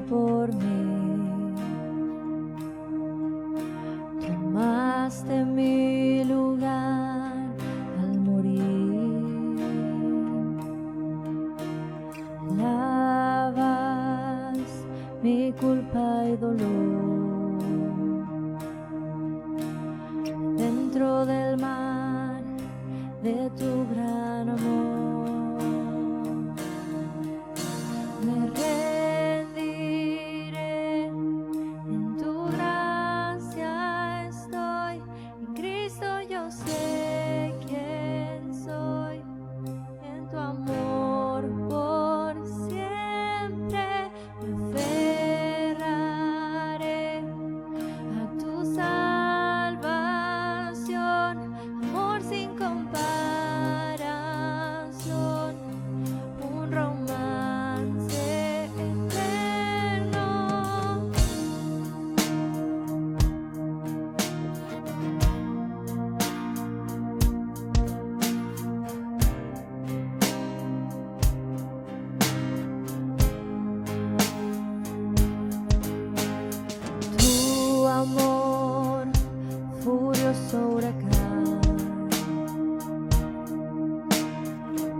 por mí. Tomaste mi lugar al morir. Lavas mi culpa y dolor. Dentro del mar de tu gran amor. Me rendiré, en tu gracia estoy, en Cristo yo sé quién soy, en tu amor por siempre me aferraré a tu salvación, amor sin comparación, un romance eterno. Tu amor, furioso huracán,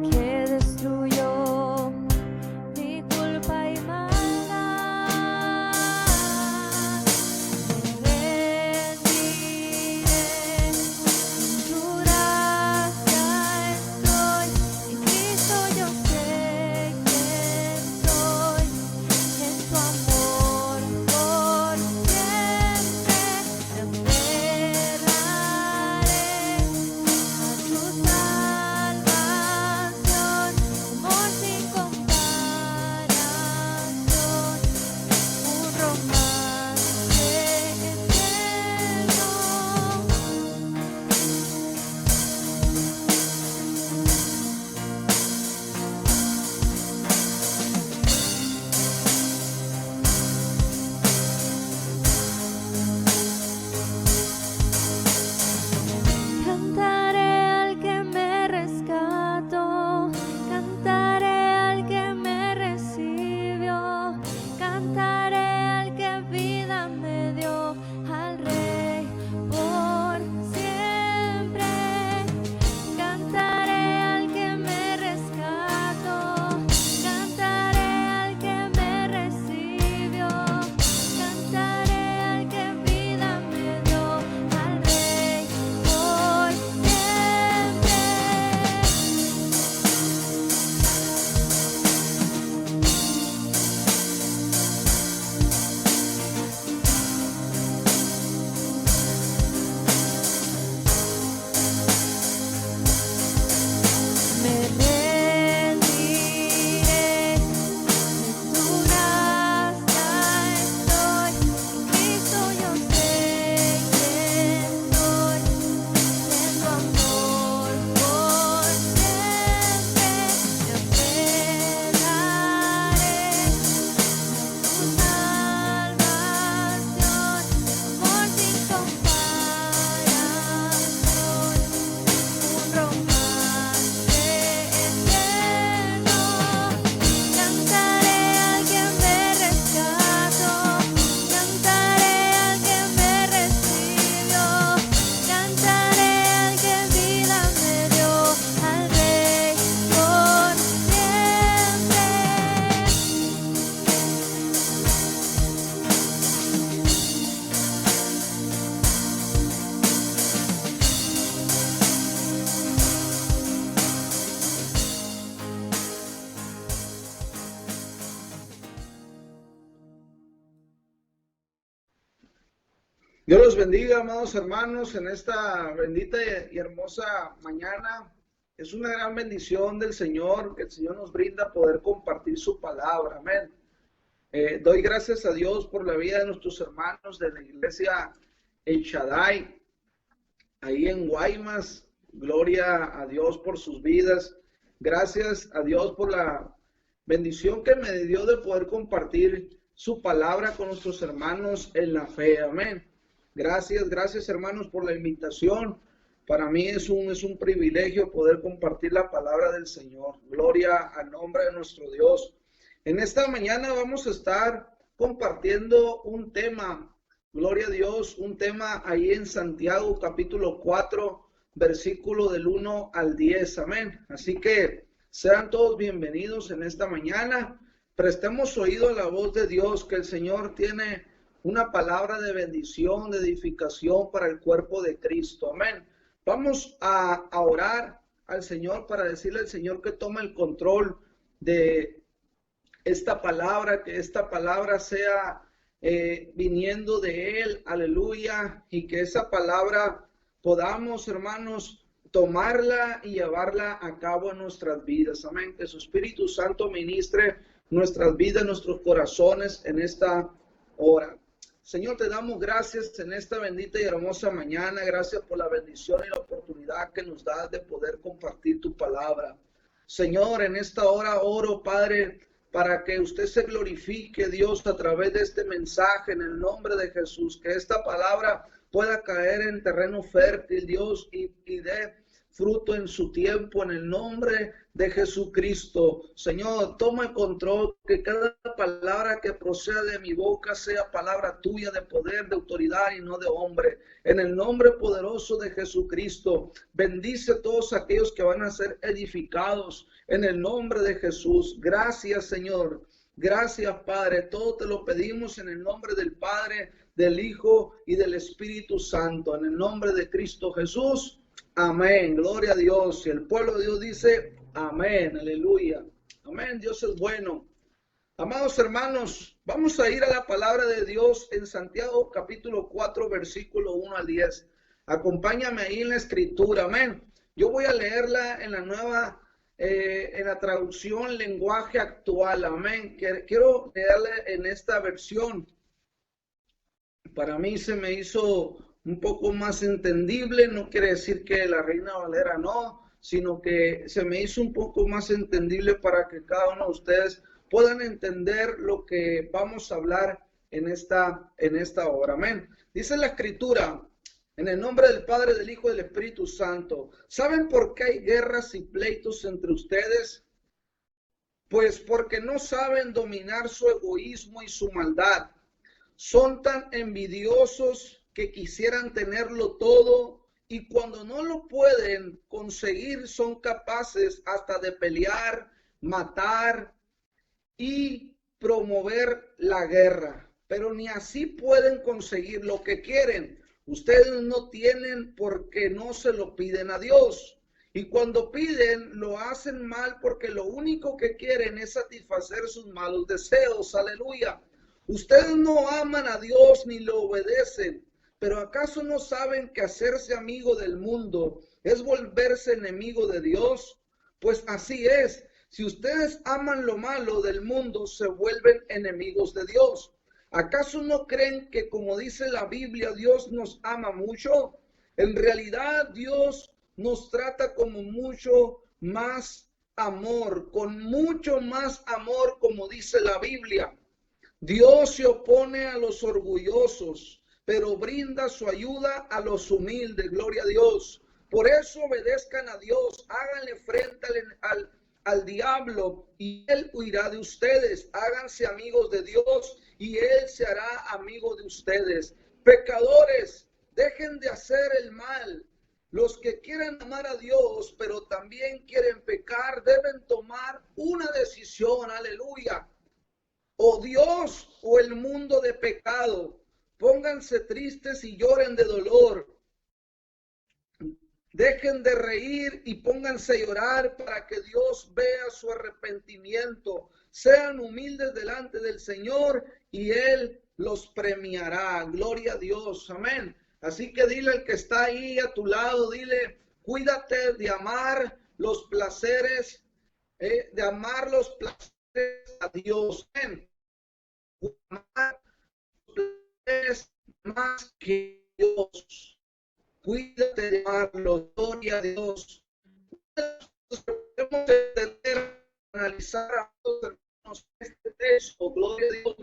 que destruyó mi culpa y maldad. Me rendiré, en tu gracia estoy, en Cristo yo sé quién soy, en tu amor por siempre me aferraré a tu salvación, amor sin comparación, un romance eterno. Cantaré al que me rescató, cantaré al que me recibió, cantaré al que vida me dio, al Rey por siempre. Cantaré al que me rescató, cantaré al que me recibió, cantaré al que vida me dio, al Rey por siempre. Me rendiré, en tu gracia estoy, en Cristo yo sé quién soy, en tu amor por siempre me aferraré a tu salvación, amor sin comparación, un romance eterno. Cantaré al que me rescató, cantaré al que me recibió, cantaré al que vida me dio, al Rey por siempre. Dios los bendiga, amados hermanos, en esta bendita y hermosa mañana. Es una gran bendición del Señor, que el Señor nos brinda poder compartir su palabra. Amén. Doy gracias a Dios por la vida de nuestros hermanos de la iglesia El Shaddai, ahí en Guaymas. Gloria a Dios por sus vidas. Gracias a Dios por la bendición que me dio de poder compartir su palabra con nuestros hermanos en la fe. Amén. Gracias hermanos por la invitación. Para mí es un privilegio poder compartir la palabra del Señor. Gloria al nombre de nuestro Dios. En esta mañana vamos a estar compartiendo un tema, gloria a Dios, un tema ahí en Santiago capítulo 4, versículo del 1 al 10, amén. Así que sean todos bienvenidos en esta mañana. Prestemos oído a la voz de Dios, que el Señor tiene una palabra de bendición, de edificación para el cuerpo de Cristo, amén. Vamos a orar al Señor para decirle al Señor que tome el control de esta palabra, que esta palabra sea viniendo de Él, aleluya, y que esa palabra podamos, hermanos, tomarla y llevarla a cabo en nuestras vidas, amén. Que su Espíritu Santo ministre nuestras vidas, nuestros corazones en esta hora. Señor, te damos gracias en esta bendita y hermosa mañana. Gracias por la bendición y la oportunidad que nos das de poder compartir tu palabra. Señor, en esta hora oro, Padre, para que usted se glorifique, Dios, a través de este mensaje en el nombre de Jesús. Que esta palabra pueda caer en terreno fértil, Dios, y dé fruto en su tiempo, en el nombre de Jesucristo. Señor, toma el control, que cada palabra que proceda de mi boca sea palabra tuya de poder, de autoridad y no de hombre. En el nombre poderoso de Jesucristo, bendice a todos aquellos que van a ser edificados en el nombre de Jesús. Gracias, Señor. Gracias, Padre. Todo te lo pedimos en el nombre del Padre, del Hijo y del Espíritu Santo. En el nombre de Cristo Jesús. Amén, gloria a Dios. Y el pueblo de Dios dice, amén, aleluya. Amén, Dios es bueno. Amados hermanos, vamos a ir a la palabra de Dios en Santiago capítulo 4, versículo 1 al 10. Acompáñame ahí en la escritura, amén. Yo voy a leerla en la nueva, en la traducción lenguaje actual, amén. Quiero leerla en esta versión. Para mí se me hizo un poco más entendible, no quiere decir que la Reina Valera no, sino que se me hizo un poco más entendible para que cada uno de ustedes puedan entender lo que vamos a hablar en esta hora. Amén. Dice la Escritura, en el nombre del Padre, del Hijo y del Espíritu Santo. ¿Saben por qué hay guerras y pleitos entre ustedes? Pues porque no saben dominar su egoísmo y su maldad. Son tan envidiosos que quisieran tenerlo todo y cuando no lo pueden conseguir son capaces hasta de pelear, matar y promover la guerra. Pero ni así pueden conseguir lo que quieren. Ustedes no tienen porque no se lo piden a Dios. Y cuando piden, lo hacen mal porque lo único que quieren es satisfacer sus malos deseos. Aleluya. Ustedes no aman a Dios ni lo obedecen. ¿Pero acaso no saben que hacerse amigo del mundo es volverse enemigo de Dios? Pues así es. Si ustedes aman lo malo del mundo, se vuelven enemigos de Dios. ¿Acaso no creen que, como dice la Biblia, Dios nos ama mucho? En realidad, Dios nos trata como mucho más amor, con mucho más amor, como dice la Biblia. Dios se opone a los orgullosos, pero brinda su ayuda a los humildes, gloria a Dios. Por eso obedezcan a Dios, háganle frente al diablo y él huirá de ustedes. Háganse amigos de Dios y él se hará amigo de ustedes. Pecadores, dejen de hacer el mal. Los que quieren amar a Dios, pero también quieren pecar, deben tomar una decisión, aleluya. O Dios o el mundo de pecado. Pónganse tristes y lloren de dolor. Dejen de reír y pónganse a llorar para que Dios vea su arrepentimiento. Sean humildes delante del Señor y Él los premiará. Gloria a Dios. Amén. Así que dile al que está ahí a tu lado, dile, cuídate de amar los placeres, a Dios. Amén. Amar es más que Dios. Cuídate de amarlo, gloria a Dios. Podemos entender, analizar a todos este texto, gloria a Dios.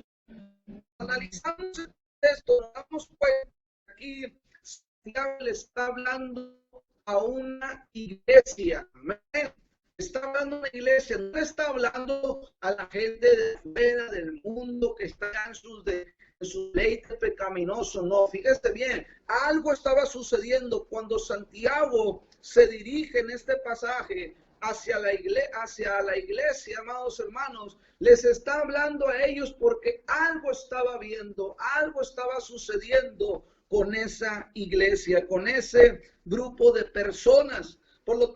Analizamos el texto, nos damos cuenta que aquí Santiago le está hablando a una iglesia. Amén. Estaba hablando a la iglesia, no le está hablando a la gente de fuera del mundo que está en sus deleites pecaminosos. No, fíjese bien, algo estaba sucediendo cuando Santiago se dirige en este pasaje hacia la iglesia, amados hermanos. Les está hablando a ellos porque algo estaba viendo, algo estaba sucediendo con esa iglesia, con ese grupo de personas. Por lo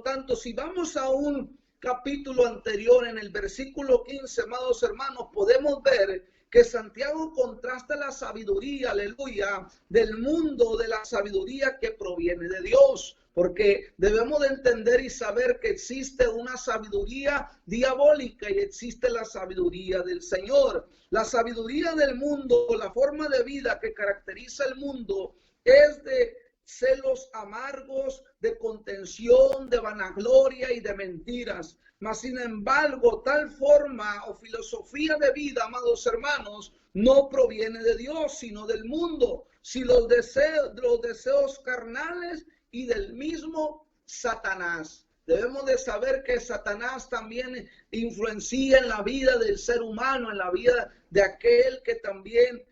tanto, si vamos a un capítulo anterior, en el versículo 15, amados hermanos, podemos ver que Santiago contrasta la sabiduría, aleluya, del mundo, de la sabiduría que proviene de Dios. Porque debemos de entender y saber que existe una sabiduría diabólica y existe la sabiduría del Señor. La sabiduría del mundo, la forma de vida que caracteriza el mundo, es de celos amargos, de contención, de vanagloria y de mentiras. Mas sin embargo, tal forma o filosofía de vida, amados hermanos, no proviene de Dios, sino del mundo. Si los deseos carnales y del mismo Satanás. Debemos de saber que Satanás también influencia en la vida del ser humano, en la vida de aquel que también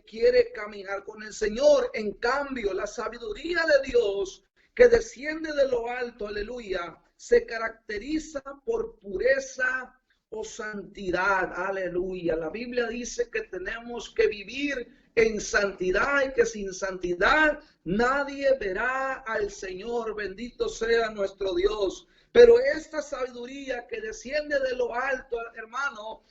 quiere caminar con el Señor. En cambio, la sabiduría de Dios que desciende de lo alto, aleluya, se caracteriza por pureza o santidad, aleluya. La Biblia dice que tenemos que vivir en santidad y que sin santidad nadie verá al Señor. Bendito sea nuestro Dios. Pero esta sabiduría que desciende de lo alto, hermano,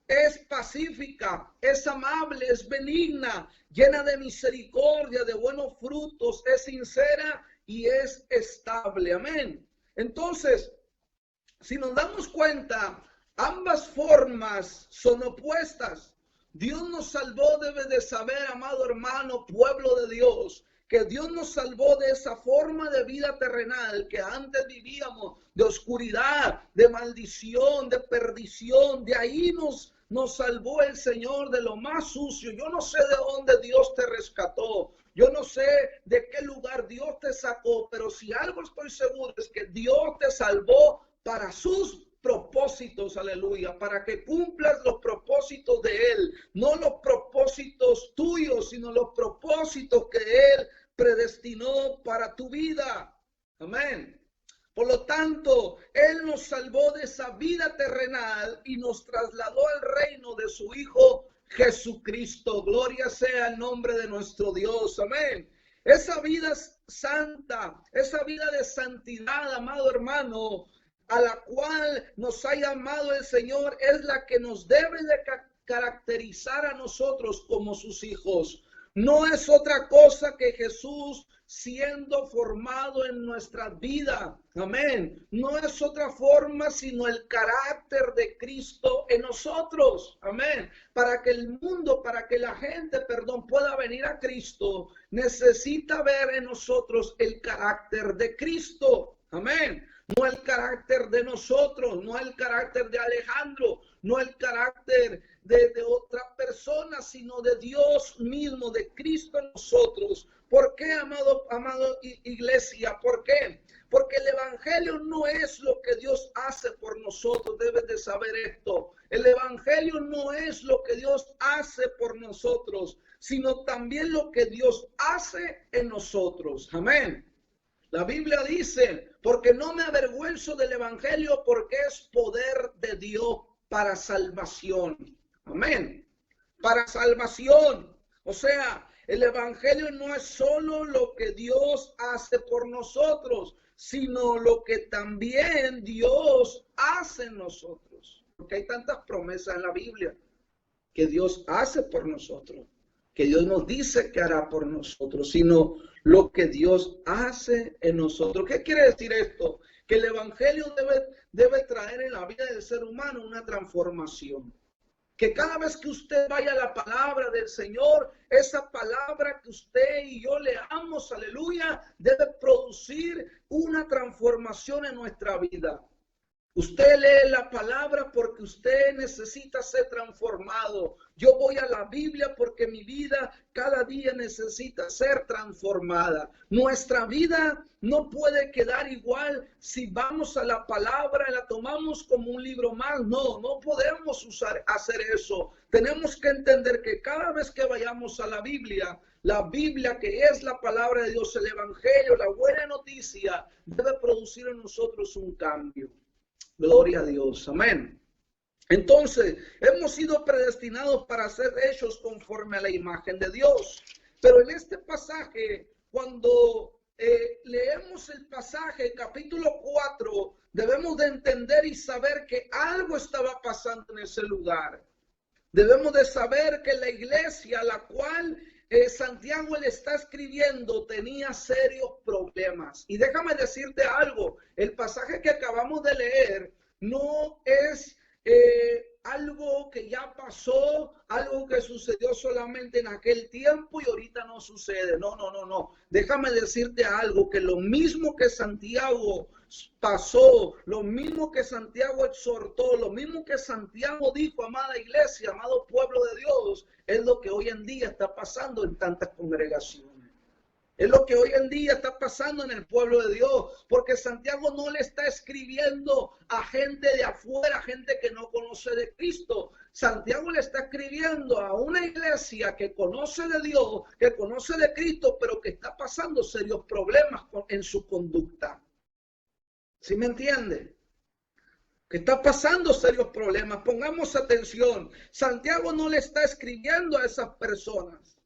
es pacífica, es amable, es benigna, llena de misericordia, de buenos frutos, es sincera y es estable. Amén. Entonces, si nos damos cuenta, ambas formas son opuestas. Dios nos salvó, debe de saber, amado hermano, pueblo de Dios, que Dios nos salvó de esa forma de vida terrenal que antes vivíamos, de oscuridad, de maldición, de perdición. De ahí nos salvó el Señor, de lo más sucio. Yo no sé de dónde Dios te rescató. Yo no sé de qué lugar Dios te sacó, pero si algo estoy seguro es que Dios te salvó para sus propósitos, aleluya, para que cumplas los propósitos de Él, no los propósitos tuyos, sino los propósitos que Él predestinó para tu vida. Amén. Por lo tanto, Él nos salvó de esa vida terrenal y nos trasladó al reino de su Hijo Jesucristo. Gloria sea el nombre de nuestro Dios. Amén. Esa vida santa, esa vida de santidad, amado hermano, a la cual nos ha llamado el Señor, es la que nos debe de caracterizar a nosotros como sus hijos. No es otra cosa que Jesús siendo formado en nuestra vida. Amén. No es otra forma sino el carácter de Cristo en nosotros. Amén. Para que el mundo, para que la gente, pueda venir a Cristo, necesita ver en nosotros el carácter de Cristo. Amén. No el carácter de nosotros, no el carácter de Alejandro, no el carácter de otra persona, sino de Dios mismo, de Cristo en nosotros. ¿Por qué, amado iglesia? ¿Por qué? Porque el evangelio no es lo que Dios hace por nosotros. Debes de saber esto. El evangelio no es lo que Dios hace por nosotros, sino también lo que Dios hace en nosotros. Amén. La Biblia dice, porque no me avergüenzo del evangelio, porque es poder de Dios para salvación. Amén. Para salvación. O sea, el evangelio no es solo lo que Dios hace por nosotros, sino lo que también Dios hace en nosotros. Porque hay tantas promesas en la Biblia que Dios hace por nosotros, que Dios nos dice que hará por nosotros, sino lo que Dios hace en nosotros. ¿Qué quiere decir esto? Que el evangelio debe traer en la vida del ser humano una transformación. Que cada vez que usted vaya a la palabra del Señor, esa palabra que usted y yo leamos, aleluya, debe producir una transformación en nuestra vida. Usted lee la palabra porque usted necesita ser transformado. Yo voy a la Biblia porque mi vida cada día necesita ser transformada. Nuestra vida no puede quedar igual si vamos a la palabra y la tomamos como un libro más. No, no podemos hacer eso. Tenemos que entender que cada vez que vayamos a la Biblia que es la palabra de Dios, el Evangelio, la buena noticia, debe producir en nosotros un cambio. Gloria a Dios, amén. Entonces, hemos sido predestinados para ser hechos conforme a la imagen de Dios. Pero en este pasaje, cuando leemos el pasaje, capítulo 4, debemos de entender y saber que algo estaba pasando en ese lugar. Debemos de saber que la iglesia a la cual Santiago le está escribiendo tenía serios problemas. Y déjame decirte algo, el pasaje que acabamos de leer no es algo que ya pasó, algo que sucedió solamente en aquel tiempo y ahorita no sucede. No. Déjame decirte algo, que lo mismo que Santiago pasó, lo mismo que Santiago exhortó, lo mismo que Santiago dijo, amada iglesia, amado pueblo de Dios, es lo que hoy en día está pasando en tantas congregaciones. Es lo que hoy en día está pasando en el pueblo de Dios, porque Santiago no le está escribiendo a gente de afuera, gente que no conoce de Cristo. Santiago le está escribiendo a una iglesia que conoce de Dios, que conoce de Cristo, pero que está pasando serios problemas en su conducta. ¿Sí me entiende? Que está pasando serios problemas. Pongamos atención. Santiago no le está escribiendo a esas personas.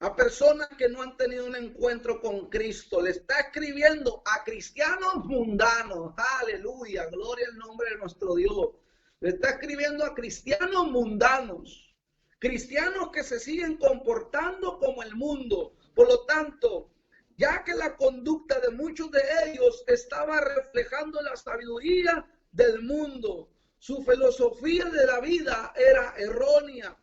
A personas que no han tenido un encuentro con Cristo. Le está escribiendo a cristianos mundanos. Aleluya, gloria al nombre de nuestro Dios. Le está escribiendo a cristianos mundanos. Cristianos que se siguen comportando como el mundo. Por lo tanto, ya que la conducta de muchos de ellos estaba reflejando la sabiduría del mundo. Su filosofía de la vida era errónea.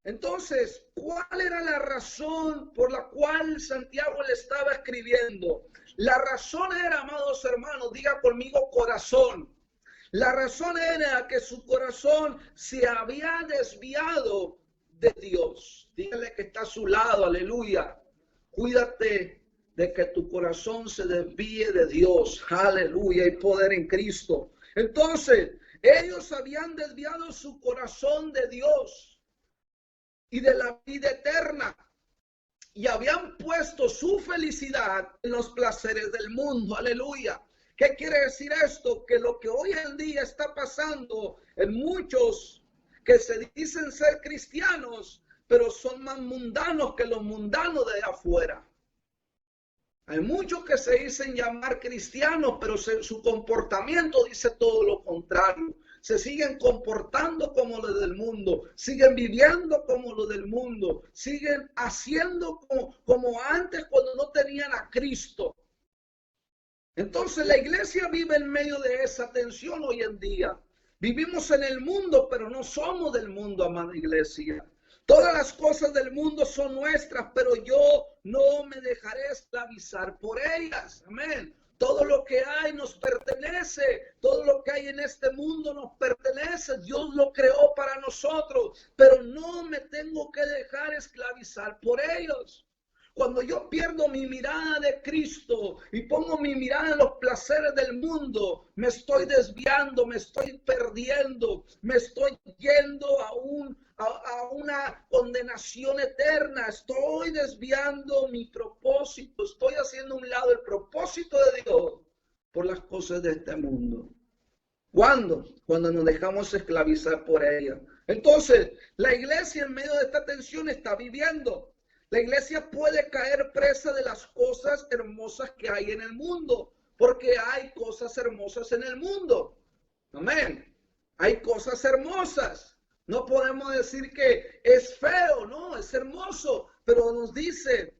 Entonces, ¿cuál era la razón por la cual Santiago le estaba escribiendo? La razón era, amados hermanos, diga conmigo corazón. La razón era que su corazón se había desviado de Dios. Dígale que está a su lado, aleluya. Cuídate de que tu corazón se desvíe de Dios. Aleluya, hay poder en Cristo. Entonces, ellos habían desviado su corazón de Dios y de la vida eterna, y habían puesto su felicidad en los placeres del mundo. Aleluya. ¿Qué quiere decir esto? Que lo que hoy en día está pasando en muchos que se dicen ser cristianos, pero son más mundanos que los mundanos de afuera. Hay muchos que se dicen llamar cristianos, pero su comportamiento dice todo lo contrario. Se siguen comportando como los del mundo, siguen viviendo como los del mundo, siguen haciendo como antes cuando no tenían a Cristo. Entonces la iglesia vive en medio de esa tensión hoy en día. Vivimos en el mundo, pero no somos del mundo, amada iglesia. Todas las cosas del mundo son nuestras, pero yo no me dejaré esclavizar por ellas. Amén. Todo lo que hay nos pertenece, todo lo que hay en este mundo nos pertenece. Dios lo creó para nosotros, pero no me tengo que dejar esclavizar por ellos. Cuando yo pierdo mi mirada de Cristo y pongo mi mirada en los placeres del mundo, me estoy desviando, me estoy perdiendo, me estoy yendo a una condenación eterna. Estoy desviando mi propósito, estoy haciendo a un lado el propósito de Dios por las cosas de este mundo. ¿Cuándo? Cuando nos dejamos esclavizar por ella. Entonces, la iglesia en medio de esta tensión está viviendo. La iglesia puede caer presa de las cosas hermosas que hay en el mundo, porque hay cosas hermosas en el mundo. Amén. Hay cosas hermosas. No podemos decir que es feo, no, es hermoso, pero nos dice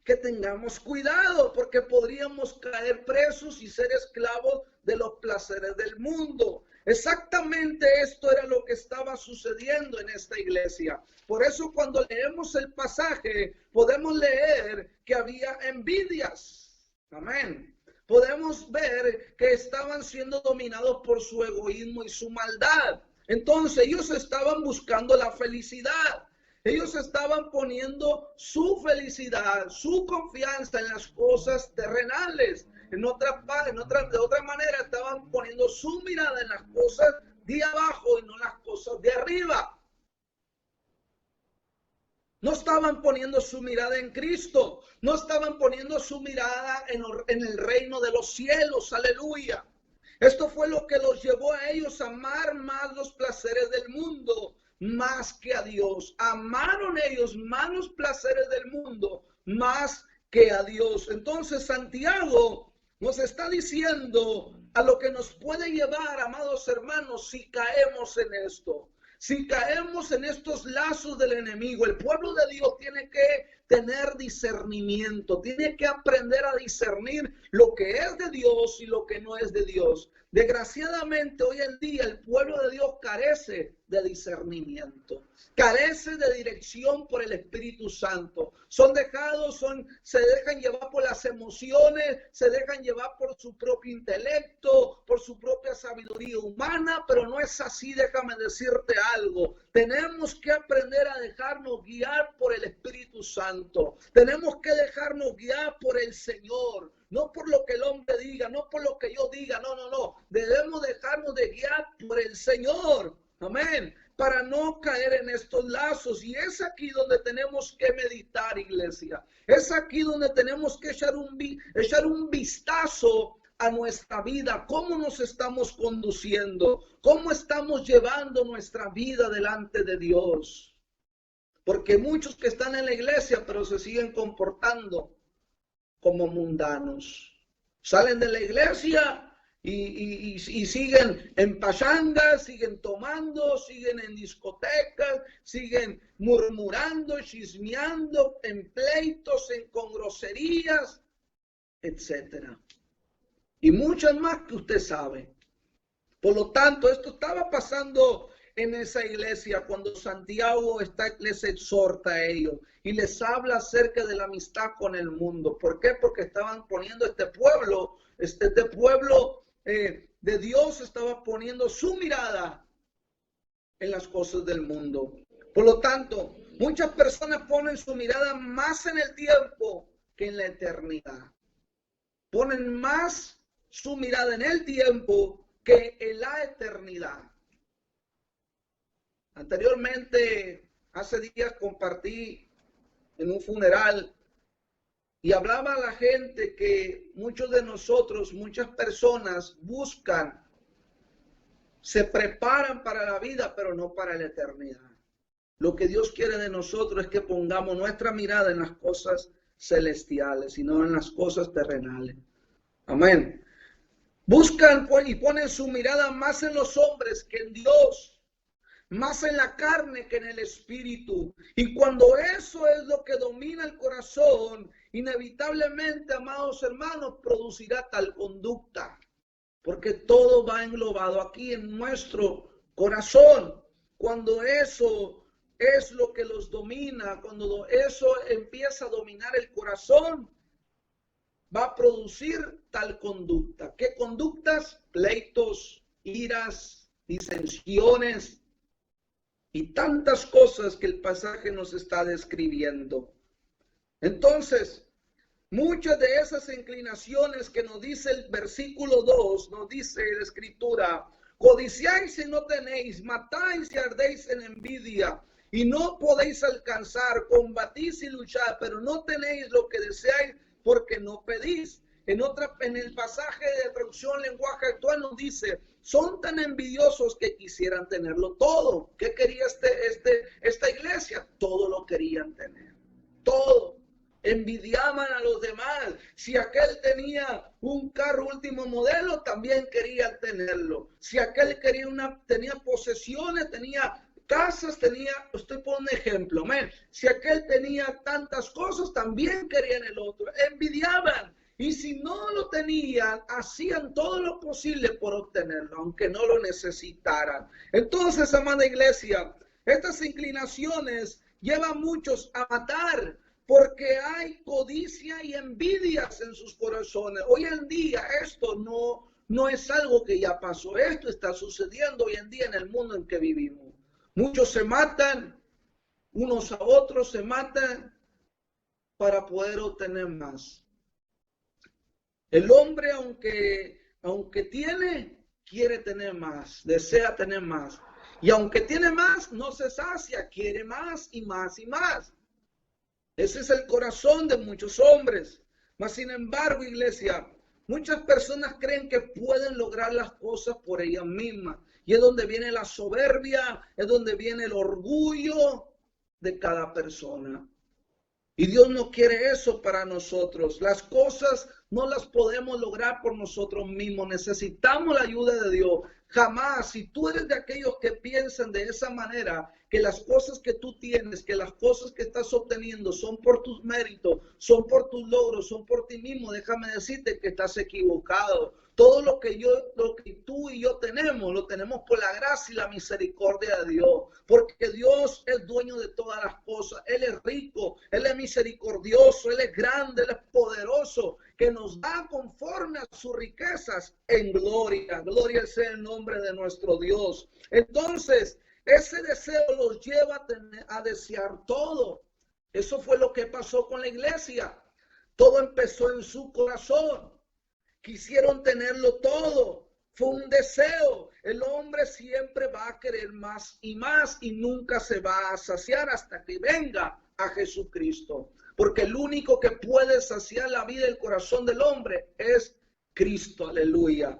que tengamos cuidado porque podríamos caer presos y ser esclavos de los placeres del mundo. Exactamente esto era lo que estaba sucediendo en esta iglesia. Por eso cuando leemos el pasaje podemos leer que había envidias. Amén. podemos ver que estaban siendo dominados por su egoísmo y su maldad. Entonces ellos estaban buscando la felicidad. Ellos estaban poniendo su felicidad, su confianza en las cosas terrenales. De otra manera, estaban poniendo su mirada en las cosas de abajo y no las cosas de arriba. No estaban poniendo su mirada en Cristo. No estaban poniendo su mirada en el reino de los cielos. Aleluya. Esto fue lo que los llevó a ellos a amar más los placeres del mundo, más que a Dios. Amaron ellos más los placeres del mundo, más que a Dios. Entonces Santiago nos está diciendo a lo que nos puede llevar, amados hermanos, si caemos en esto. Si caemos en estos lazos del enemigo, el pueblo de Dios tiene que tener discernimiento, tiene que aprender a discernir lo que es de Dios y lo que no es de Dios. Desgraciadamente, hoy en día el pueblo de Dios carece de discernimiento, carece de dirección por el Espíritu Santo. Se dejan llevar por las emociones, se dejan llevar por su propio intelecto, por su propia sabiduría humana, pero no es así. Déjame decirte algo. Tenemos que aprender a dejarnos guiar por el Espíritu Santo. Tenemos que dejarnos guiar por el Señor. No por lo que el hombre diga, no por lo que yo diga, no. Debemos dejarnos de guiar por el Señor. Amén. Para no caer en estos lazos. Y es aquí donde tenemos que meditar, iglesia. Es aquí donde tenemos que echar un vistazo a nuestra vida. ¿Cómo nos estamos conduciendo? ¿Cómo estamos llevando nuestra vida delante de Dios? Porque muchos que están en la iglesia, pero se siguen comportando como mundanos. Salen de la iglesia y siguen en pachangas, siguen tomando, siguen en discotecas, siguen murmurando, chismeando, en pleitos, con groserías, etcétera. Y muchas más que usted sabe. Por lo tanto, esto estaba pasando en esa iglesia cuando Santiago les exhorta a ellos y les habla acerca de la amistad con el mundo. ¿Por qué? Porque estaban poniendo este pueblo de Dios estaba poniendo su mirada en las cosas del mundo. Por lo tanto, muchas personas ponen su mirada más en el tiempo que en la eternidad. Ponen más su mirada en el tiempo que en la eternidad. Anteriormente, hace días compartí en un funeral y hablaba a la gente que muchos de nosotros, muchas personas buscan, se preparan para la vida, pero no para la eternidad. Lo que Dios quiere de nosotros es que pongamos nuestra mirada en las cosas celestiales y no en las cosas terrenales. Amén. Buscan y ponen su mirada más en los hombres que en Dios. Más en la carne que en el espíritu. Y cuando eso es lo que domina el corazón, inevitablemente, amados hermanos, producirá tal conducta. Porque todo va englobado aquí en nuestro corazón. Cuando eso es lo que los domina, cuando eso empieza a dominar el corazón, va a producir tal conducta. ¿Qué conductas? Pleitos, iras, disensiones y tantas cosas que el pasaje nos está describiendo. Entonces, muchas de esas inclinaciones que nos dice el versículo 2, nos dice la escritura: codiciáis y no tenéis, matáis y ardéis en envidia, y no podéis alcanzar, combatís y luchar, pero no tenéis lo que deseáis porque no pedís. En el pasaje de traducción lenguaje actual nos dice: son tan envidiosos que quisieran tenerlo todo. ¿Qué quería esta iglesia? Todo lo querían tener. Todo. Envidiaban a los demás. Si aquel tenía un carro último modelo, también querían tenerlo. Si aquel tenía posesiones, tenía casas, estoy poniendo un ejemplo, amén. Si aquel tenía tantas cosas, también querían el otro. Envidiaban. Y si no lo tenían, hacían todo lo posible por obtenerlo, aunque no lo necesitaran. Entonces, amada iglesia, estas inclinaciones llevan a muchos a matar, porque hay codicia y envidias en sus corazones. Hoy en día esto no es algo que ya pasó, esto está sucediendo hoy en día en el mundo en que vivimos. Muchos se matan, unos a otros se matan para poder obtener más. El hombre, aunque tiene, quiere tener más, desea tener más. Y aunque tiene más, no se sacia, quiere más y más y más. Ese es el corazón de muchos hombres. Mas sin embargo, iglesia, muchas personas creen que pueden lograr las cosas por ellas mismas. Y es donde viene la soberbia, es donde viene el orgullo de cada persona. Y Dios no quiere eso para nosotros. Las cosas no las podemos lograr por nosotros mismos. Necesitamos la ayuda de Dios. Jamás, si tú eres de aquellos que piensan de esa manera, que las cosas que tú tienes, que las cosas que estás obteniendo son por tus méritos, son por tus logros, son por ti mismo, déjame decirte que estás equivocado. Todo lo que tú y yo tenemos, lo tenemos por la gracia y la misericordia de Dios. Porque Dios es dueño de todas las cosas. Él es rico, Él es misericordioso, Él es grande, Él es poderoso, que nos da conforme a sus riquezas en gloria. Gloria sea el nombre de nuestro Dios. Entonces, ese deseo los lleva a desear todo. Eso fue lo que pasó con la iglesia. Todo empezó en su corazón. Quisieron tenerlo todo. Fue un deseo. El hombre siempre va a querer más y nunca se va a saciar hasta que venga a Jesucristo. Porque el único que puede saciar la vida y el corazón del hombre es Cristo. Aleluya.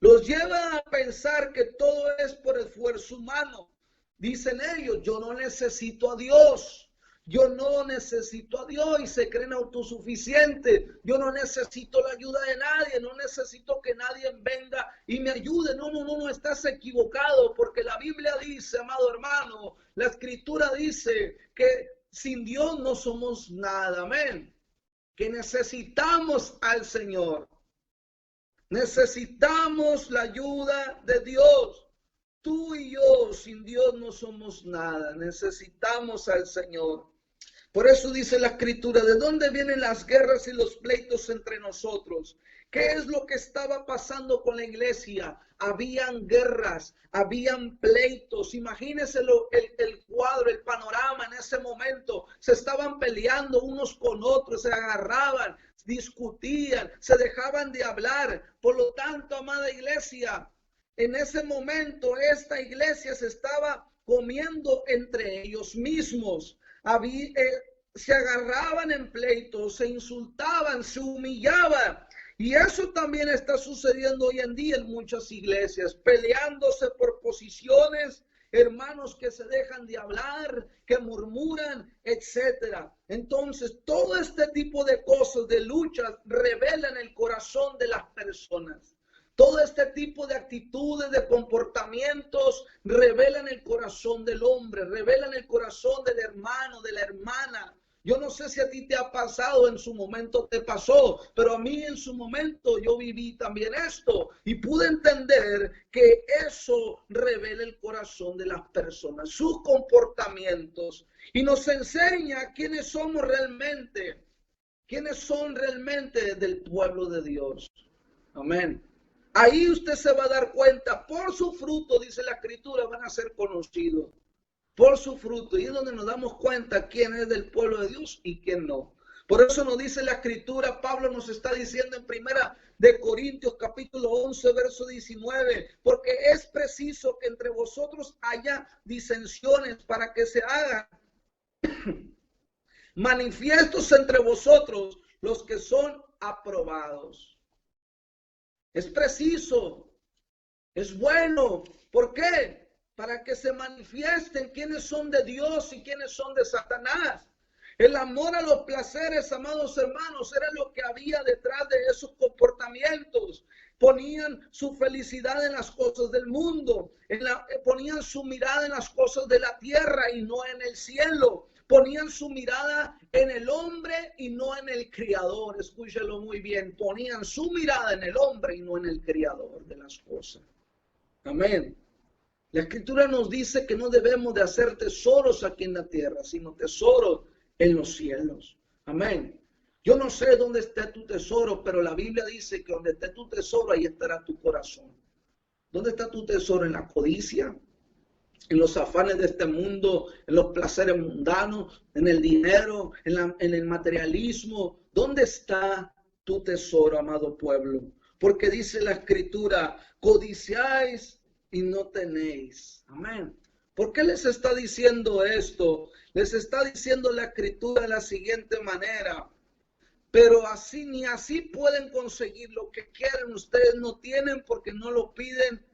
Los lleva a pensar que todo es por esfuerzo humano. Dicen ellos, yo no necesito a Dios. Yo no necesito a Dios y se creen autosuficientes. Yo no necesito la ayuda de nadie. No necesito que nadie venga y me ayude. No, estás equivocado, porque la Biblia dice, amado hermano, la Escritura dice que sin Dios no somos nada. Amén. Que necesitamos al Señor. Necesitamos la ayuda de Dios. Tú y yo sin Dios no somos nada. Necesitamos al Señor. Por eso dice la Escritura, ¿de dónde vienen las guerras y los pleitos entre nosotros? ¿Qué es lo que estaba pasando con la iglesia? Habían guerras, habían pleitos. Imagínense el cuadro, el panorama en ese momento. Se estaban peleando unos con otros, se agarraban, discutían, se dejaban de hablar. Por lo tanto, amada iglesia, en ese momento esta iglesia se estaba comiendo entre ellos mismos. Se agarraban en pleitos, se insultaban, se humillaban. Y eso también está sucediendo hoy en día en muchas iglesias, peleándose por posiciones, hermanos que se dejan de hablar, que murmuran, etcétera. Entonces, todo este tipo de cosas, de luchas, revelan el corazón de las personas. Todo este tipo de actitudes, de comportamientos, revelan el corazón del hombre, revelan el corazón del hermano, de la hermana. Yo no sé si a ti te ha pasado, en su momento te pasó, pero a mí en su momento yo viví también esto y pude entender que eso revela el corazón de las personas, sus comportamientos, y nos enseña quiénes son realmente del pueblo de Dios. Amén. Ahí usted se va a dar cuenta, por su fruto, dice la Escritura, van a ser conocidos. Por su fruto. Y es donde nos damos cuenta quién es del pueblo de Dios y quién no. Por eso nos dice la Escritura, Pablo nos está diciendo en 1 Corintios capítulo 11, verso 19, porque es preciso que entre vosotros haya disensiones para que se hagan manifiestos entre vosotros los que son aprobados. Es preciso, es bueno. ¿Por qué? Para que se manifiesten quiénes son de Dios y quiénes son de Satanás. El amor a los placeres, amados hermanos, era lo que había detrás de esos comportamientos. Ponían su felicidad en las cosas del mundo, ponían su mirada en las cosas de la tierra y no en el cielo. Ponían su mirada en el hombre y no en el Creador. Escúchelo muy bien. Ponían su mirada en el hombre y no en el Creador de las cosas. Amén. La Escritura nos dice que no debemos de hacer tesoros aquí en la tierra, sino tesoros en los cielos. Amén. Yo no sé dónde está tu tesoro, pero la Biblia dice que donde esté tu tesoro, ahí estará tu corazón. ¿Dónde está tu tesoro? ¿En la codicia? ¿En los afanes de este mundo? ¿En los placeres mundanos? ¿En el dinero? ¿En el materialismo? ¿Dónde está tu tesoro, amado pueblo? Porque dice la Escritura, codiciáis y no tenéis. Amén. ¿Por qué les está diciendo esto? Les está diciendo la Escritura de la siguiente manera. Pero así ni así pueden conseguir lo que quieren. Ustedes no tienen porque no lo piden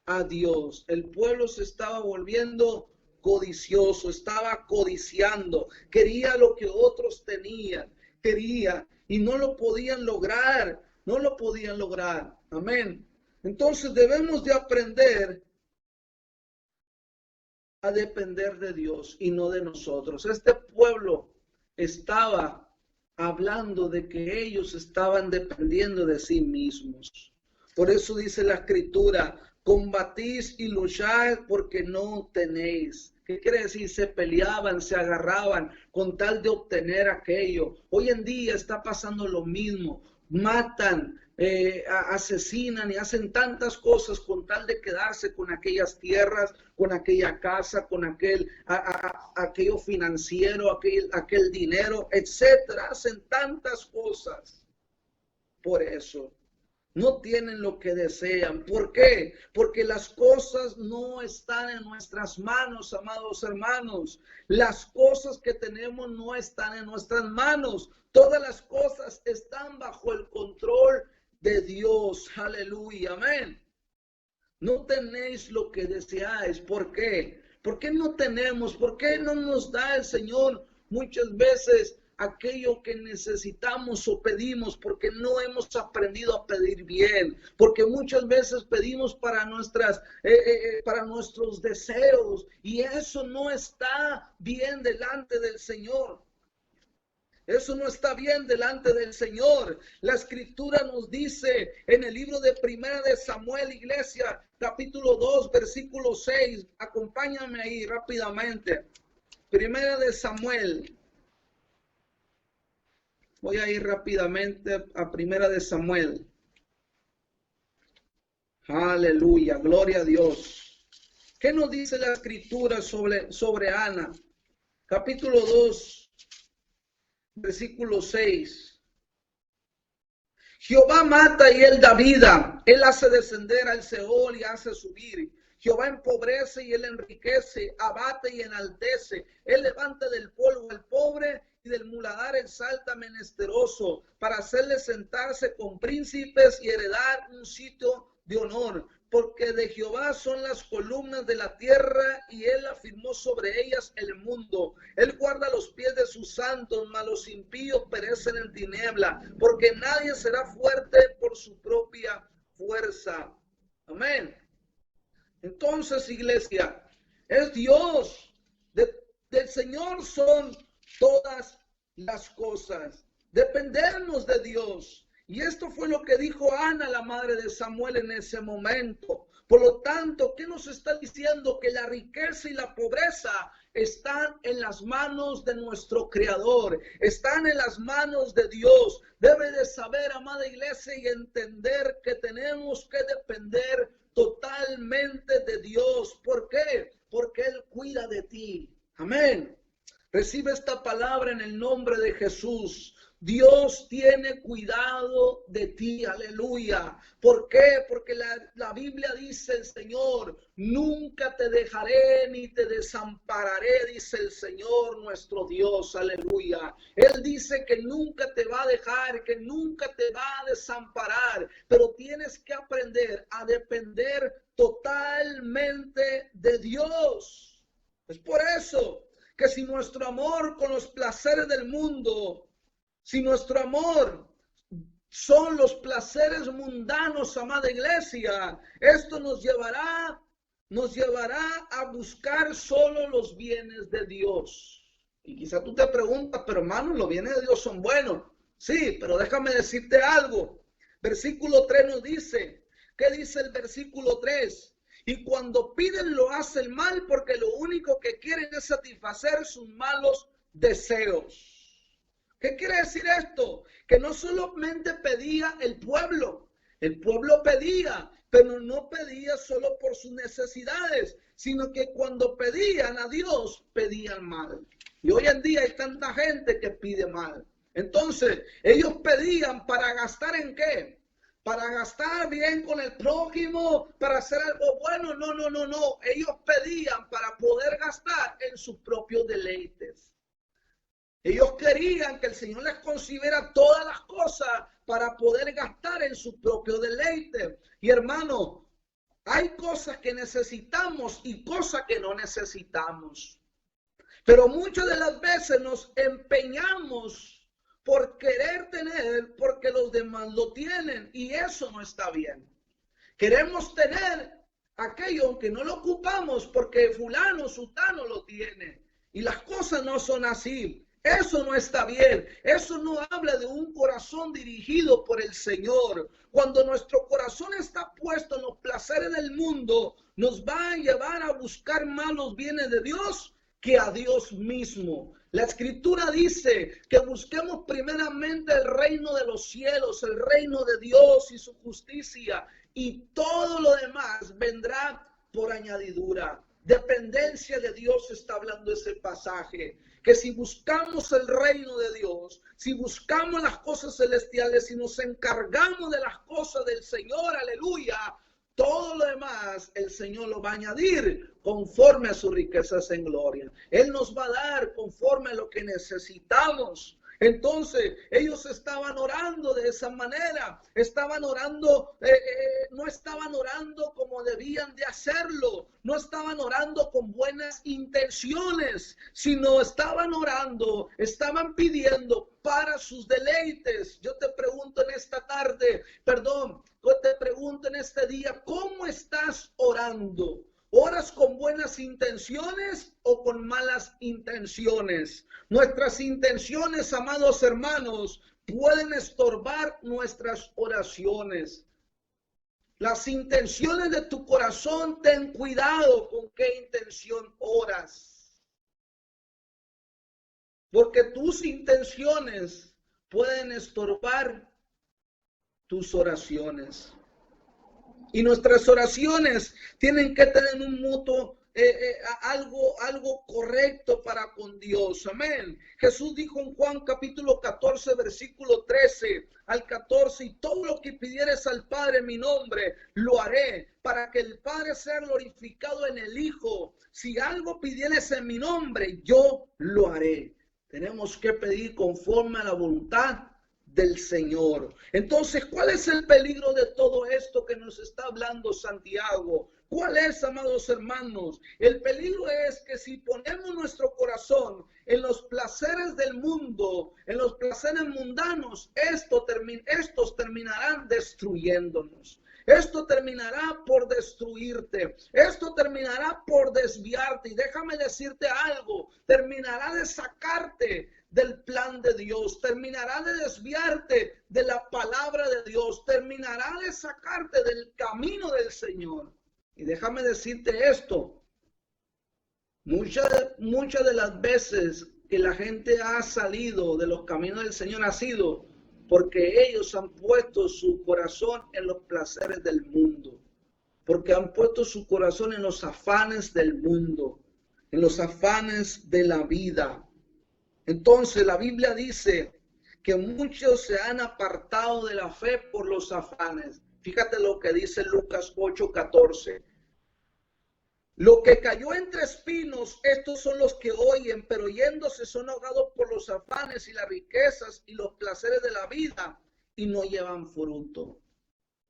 a Dios. El pueblo se estaba volviendo codicioso, estaba codiciando, quería lo que otros tenían, quería y no lo podían lograr, no lo podían lograr. Amén. Entonces debemos de aprender a depender de Dios y no de nosotros. Este pueblo estaba hablando de que ellos estaban dependiendo de sí mismos. Por eso dice la Escritura, combatís y lucháis porque no tenéis. ¿Qué quiere decir? Se peleaban, se agarraban con tal de obtener aquello. Hoy en día está pasando lo mismo. Matan, asesinan y hacen tantas cosas con tal de quedarse con aquellas tierras, con aquella casa, con aquello financiero, aquel dinero, etcétera. Hacen tantas cosas por eso. No tienen lo que desean. ¿Por qué? Porque las cosas no están en nuestras manos, amados hermanos. Las cosas que tenemos no están en nuestras manos. Todas las cosas están bajo el control de Dios. Aleluya. Amén. No tenéis lo que deseáis. ¿Por qué? ¿Por qué no tenemos? ¿Por qué no nos da el Señor muchas veces aquello que necesitamos o pedimos? Porque no hemos aprendido a pedir bien, porque muchas veces pedimos para nuestros deseos y eso no está bien delante del Señor. Eso no está bien delante del Señor. La Escritura nos dice en el libro de Primera de Samuel, iglesia, capítulo 2, versículo 6. Acompáñame ahí rápidamente. Primera de Samuel. Voy a ir rápidamente a Primera de Samuel. Aleluya, gloria a Dios. ¿Qué nos dice la Escritura sobre Ana? Capítulo 2. Versículo 6. Jehová mata y él da vida. Él hace descender al Seol y hace subir. Jehová empobrece y él enriquece. Abate y enaltece. Él levanta del polvo al pobre y del muladar exalta menesteroso, para hacerle sentarse con príncipes y heredar un sitio de honor. Porque de Jehová son las columnas de la tierra y él afirmó sobre ellas el mundo. Él guarda los pies de sus santos, mas los impíos perecen en tiniebla, porque nadie será fuerte por su propia fuerza. Amén. Entonces, iglesia, es Dios. Del Señor son todas las cosas. Dependemos de Dios. Y esto fue lo que dijo Ana, la madre de Samuel, en ese momento. Por lo tanto, ¿qué nos está diciendo? Que la riqueza y la pobreza están en las manos de nuestro Creador, están en las manos de Dios. Debe de saber, amada iglesia, y entender que tenemos que depender totalmente de Dios. ¿Por qué? Porque Él cuida de ti. Amén. Recibe esta palabra en el nombre de Jesús. Dios tiene cuidado de ti, aleluya. ¿Por qué? Porque la Biblia dice el Señor, nunca te dejaré ni te desampararé, dice el Señor nuestro Dios, aleluya. Él dice que nunca te va a dejar, que nunca te va a desamparar, pero tienes que aprender a depender totalmente de Dios. Es por eso que si nuestro amor con los placeres del mundo, si nuestro amor son los placeres mundanos, amada iglesia, esto nos llevará a buscar solo los bienes de Dios. Y quizá tú te preguntas, pero hermano, los bienes de Dios son buenos. Sí, pero déjame decirte algo. Versículo 3 nos dice, ¿qué dice el versículo 3? Y cuando piden lo hacen mal porque lo único que quieren es satisfacer sus malos deseos. ¿Qué quiere decir esto? Que no solamente pedía el pueblo pedía, pero no pedía solo por sus necesidades, sino que cuando pedían a Dios, pedían mal. Y hoy en día hay tanta gente que pide mal. Entonces, ellos pedían para gastar ¿en qué? Para gastar bien con el prójimo, para hacer algo bueno. No. Ellos pedían para poder gastar en sus propios deleites. Ellos querían que el Señor les concediera todas las cosas para poder gastar en su propio deleite. Y hermano, hay cosas que necesitamos y cosas que no necesitamos. Pero muchas de las veces nos empeñamos por querer tener porque los demás lo tienen, y eso no está bien. Queremos tener aquello aunque no lo ocupamos porque fulano, sutano lo tiene, y las cosas no son así. Eso no está bien. Eso no habla de un corazón dirigido por el Señor. Cuando nuestro corazón está puesto en los placeres del mundo, nos va a llevar a buscar más los bienes de Dios que a Dios mismo. La Escritura dice que busquemos primeramente el reino de los cielos, el reino de Dios y su justicia, y todo lo demás vendrá por añadidura. Dependencia de Dios está hablando ese pasaje. Que si buscamos el reino de Dios, si buscamos las cosas celestiales, si nos encargamos de las cosas del Señor, aleluya, todo lo demás el Señor lo va a añadir conforme a sus riquezas en gloria. Él nos va a dar conforme a lo que necesitamos. Entonces ellos estaban orando de esa manera, estaban orando, no estaban orando como debían de hacerlo, no estaban orando con buenas intenciones, sino estaban orando, estaban pidiendo para sus deleites. Yo te pregunto en esta tarde, yo te pregunto en este día, ¿cómo estás orando? ¿Oras con buenas intenciones o con malas intenciones? Nuestras intenciones, amados hermanos, pueden estorbar nuestras oraciones. Las intenciones de tu corazón, ten cuidado con qué intención oras. Porque tus intenciones pueden estorbar tus oraciones. Y nuestras oraciones tienen que tener un mutuo, algo correcto para con Dios. Amén. Jesús dijo en Juan capítulo 14, versículo 13 al 14, y todo lo que pidieres al Padre en mi nombre, lo haré, para que el Padre sea glorificado en el Hijo. Si algo pidieres en mi nombre, yo lo haré. Tenemos que pedir conforme a la voluntad del Señor. Entonces, ¿cuál es el peligro de todo esto que nos está hablando Santiago? ¿Cuál es, amados hermanos? El peligro es que si ponemos nuestro corazón en los placeres del mundo, en los placeres mundanos, estos terminarán destruyéndonos. Esto terminará por destruirte. Esto terminará por desviarte. Y déjame decirte algo. Terminará de sacarte del plan de Dios. Terminará de desviarte de la palabra de Dios. Terminará de sacarte del camino del Señor. Y déjame decirte esto. Muchas de las veces que la gente ha salido de los caminos del Señor ha sido porque ellos han puesto su corazón en los placeres del mundo, porque han puesto su corazón en los afanes del mundo, en los afanes de la vida. Entonces la Biblia dice que muchos se han apartado de la fe por los afanes. Fíjate lo que dice Lucas 8:14. Lo que cayó entre espinos, estos son los que oyen, pero yéndose son ahogados por los afanes y las riquezas y los placeres de la vida y no llevan fruto.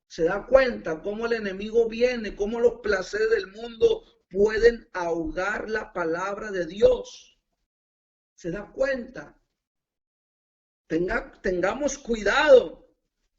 Se da cuenta cómo el enemigo viene, cómo los placeres del mundo pueden ahogar la palabra de Dios. Se da cuenta. Tengamos cuidado.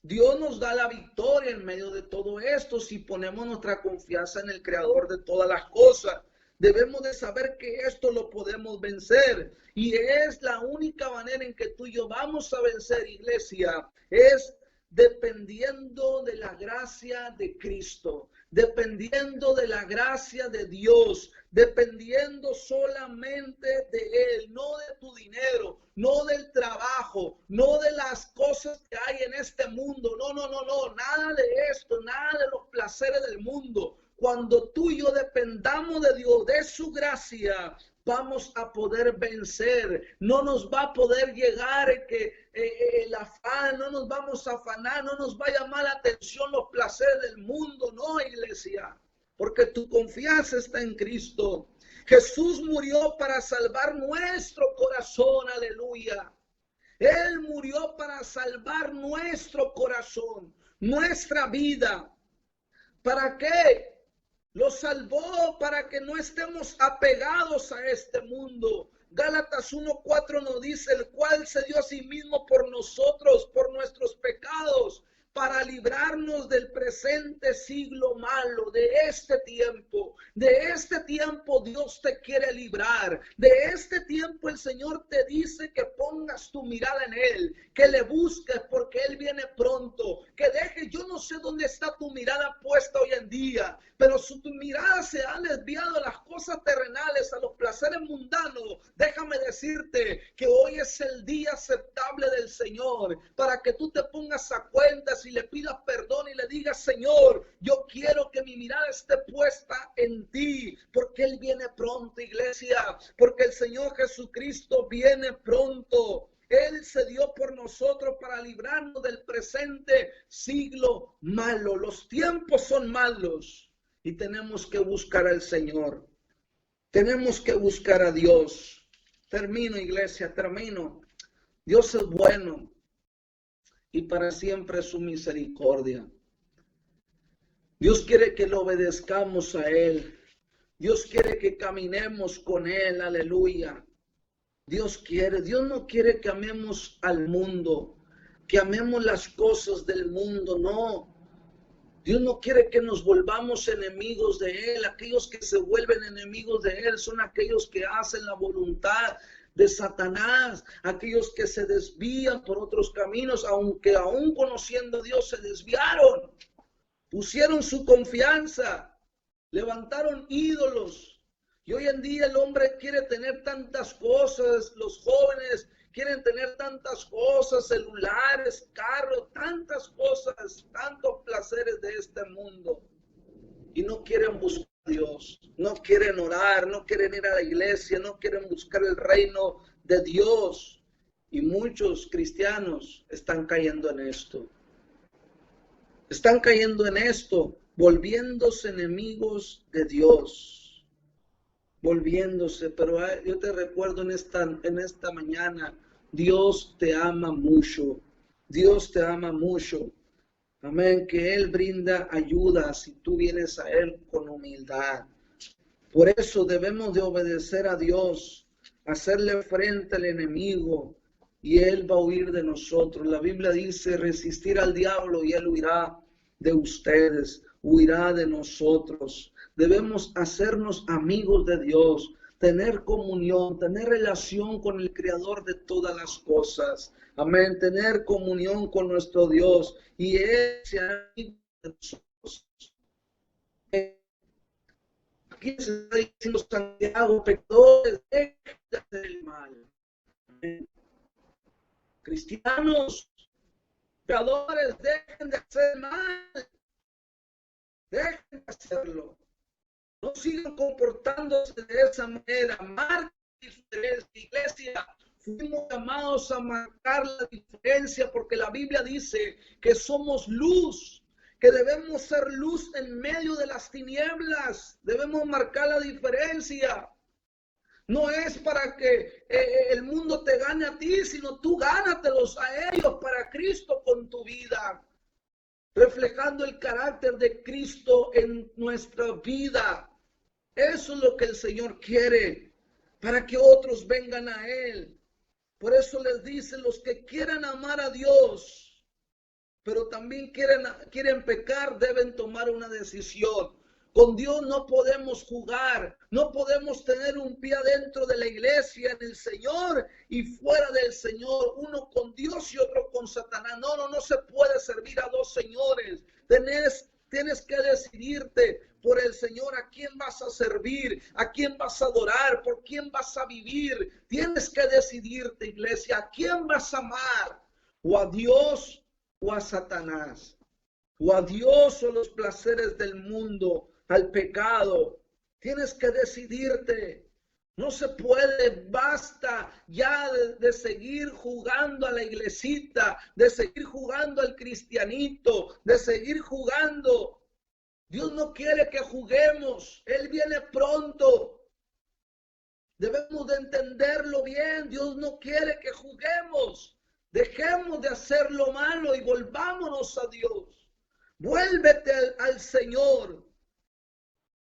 Dios nos da la victoria en medio de todo esto si ponemos nuestra confianza en el Creador de todas las cosas. Debemos de saber que esto lo podemos vencer y es la única manera en que tú y yo vamos a vencer, iglesia, es dependiendo de la gracia de Cristo, dependiendo de la gracia de Dios, dependiendo solamente de Él, no de tu dinero, no del trabajo, no de las cosas que hay en este mundo. No, nada de esto, nada de los placeres del mundo. Cuando tú y yo dependamos de Dios, de su gracia, vamos a poder vencer. No nos va a poder llegar el afán, no nos vamos a afanar, no nos va a llamar la atención los placeres del mundo, no, iglesia, porque tu confianza está en Cristo. Jesús murió para salvar nuestro corazón, aleluya. Él murió para salvar nuestro corazón, nuestra vida. ¿Para qué? Lo salvó para que no estemos apegados a este mundo. Gálatas 1:4 nos dice, el cual se dio a sí mismo por nosotros, por nuestros pecados, para librarnos del presente siglo malo, de este tiempo. De este tiempo Dios te quiere librar. De este tiempo el Señor te dice que pongas tu mirada en Él, que le busques porque Él viene pronto, que dejes, yo no sé dónde está tu mirada puesta hoy en día, pero si tu mirada se ha desviado a las cosas terrenales, a los placeres mundanos, déjame decirte que hoy es el día aceptable del Señor, para que tú te pongas a cuentas y le pidas perdón y le digas, Señor, yo quiero que mi mirada esté puesta en ti, porque Él viene pronto, iglesia, porque el Señor Jesucristo viene pronto. Él se dio por nosotros para librarnos del presente siglo malo. Los tiempos son malos y tenemos que buscar al Señor. Tenemos que buscar a Dios. Termino, iglesia, termino. Dios es bueno y para siempre es su misericordia. Dios quiere que lo obedezcamos a Él. Dios quiere que caminemos con Él, aleluya. Dios no quiere que amemos al mundo, que amemos las cosas del mundo, no. Dios no quiere que nos volvamos enemigos de Él. Aquellos que se vuelven enemigos de Él son aquellos que hacen la voluntad de Satanás, aquellos que se desvían por otros caminos, aunque aún conociendo a Dios se desviaron, pusieron su confianza, levantaron ídolos. Y hoy en día el hombre quiere tener tantas cosas, los jóvenes quieren tener tantas cosas, celulares, carros, tantas cosas, tantos placeres de este mundo. Y no quieren buscar a Dios, no quieren orar, no quieren ir a la iglesia, no quieren buscar el reino de Dios. Y muchos cristianos están cayendo en esto. Están cayendo en esto, volviéndose enemigos de Dios. Volviéndose, pero yo te recuerdo en esta mañana, Dios te ama mucho, Dios te ama mucho, amén, que Él brinda ayuda si tú vienes a Él con humildad. Por eso debemos de obedecer a Dios, hacerle frente al enemigo y Él va a huir de nosotros. La Biblia dice, resistir al diablo y Él huirá de ustedes, huirá de nosotros. Debemos hacernos amigos de Dios, tener comunión, tener relación con el Creador de todas las cosas. Amén, tener comunión con nuestro Dios y Él se hará amigo de nosotros. Aquí se está diciendo Santiago, pecadores, dejen de hacer el mal. Amén. Cristianos, pecadores, dejen de hacer el mal. Dejen de hacerlo. No sigan comportándose de esa manera. Marquen diferencia, iglesia. Fuimos llamados a marcar la diferencia porque la Biblia dice que somos luz, que debemos ser luz en medio de las tinieblas. Debemos marcar la diferencia. No es para que el mundo te gane a ti, sino tú gánatelos a ellos para Cristo con tu vida. Reflejando el carácter de Cristo en nuestra vida. Eso es lo que el Señor quiere, para que otros vengan a Él. Por eso les dice, los que quieran amar a Dios, pero también quieren pecar, deben tomar una decisión. Con Dios no podemos jugar, no podemos tener un pie dentro de la iglesia, en el Señor y fuera del Señor, uno con Dios y otro con Satanás. No se puede servir a dos señores. Tienes que decidirte por el Señor, a quién vas a servir, a quién vas a adorar, por quién vas a vivir. Tienes que decidirte, iglesia, a quién vas a amar, o a Dios o a Satanás, o a Dios o los placeres del mundo, al pecado. Tienes que decidirte. No se puede, basta ya de seguir jugando a la iglesita, de seguir jugando al cristianito, de seguir jugando. Dios no quiere que juguemos, Él viene pronto. Debemos de entenderlo bien, Dios no quiere que juguemos. Dejemos de hacer lo malo y volvámonos a Dios. Vuélvete al Señor.